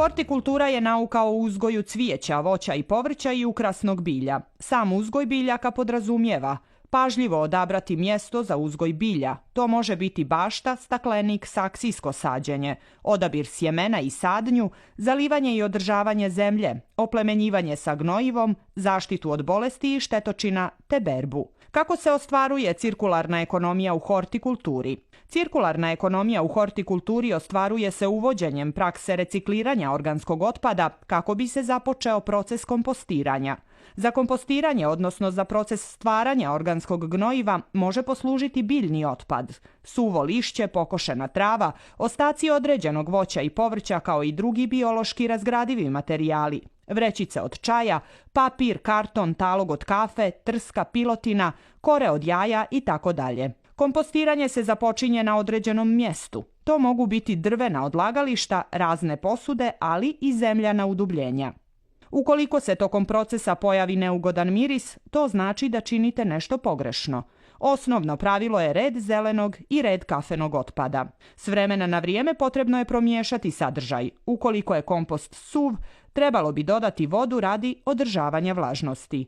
Hortikultura je nauka o uzgoju cvijeća, voća i povrća i ukrasnog bilja. Sam uzgoj biljaka podrazumijeva pažljivo odabrati mjesto za uzgoj bilja. To može biti bašta, staklenik, saksijsko sađenje, odabir sjemena i sadnju, zalivanje i održavanje zemlje, oplemenjivanje sa gnojivom, zaštitu od bolesti i štetočina te berbu. Kako se ostvaruje cirkularna ekonomija u hortikulturi? Cirkularna ekonomija u hortikulturi ostvaruje se uvođenjem prakse recikliranja organskog otpada kako bi se započeo proces kompostiranja. Za kompostiranje, odnosno za proces stvaranja organskog gnojiva, može poslužiti biljni otpad, suvo lišće, pokošena trava, ostaci određenog voća i povrća kao i drugi biološki razgradivi materijali, vrećice od čaja, papir, karton, talog od kafe, trska, pilotina, kore od jaja itd. Kompostiranje se započinje na određenom mjestu. To mogu biti drvena odlagališta, razne posude, ali i zemljana udubljenja. Ukoliko se tokom procesa pojavi neugodan miris, to znači da činite nešto pogrešno. Osnovno pravilo je red zelenog i red kafenog otpada. S vremena na vrijeme potrebno je promiješati sadržaj. Ukoliko je kompost suv, trebalo bi dodati vodu radi održavanja vlažnosti.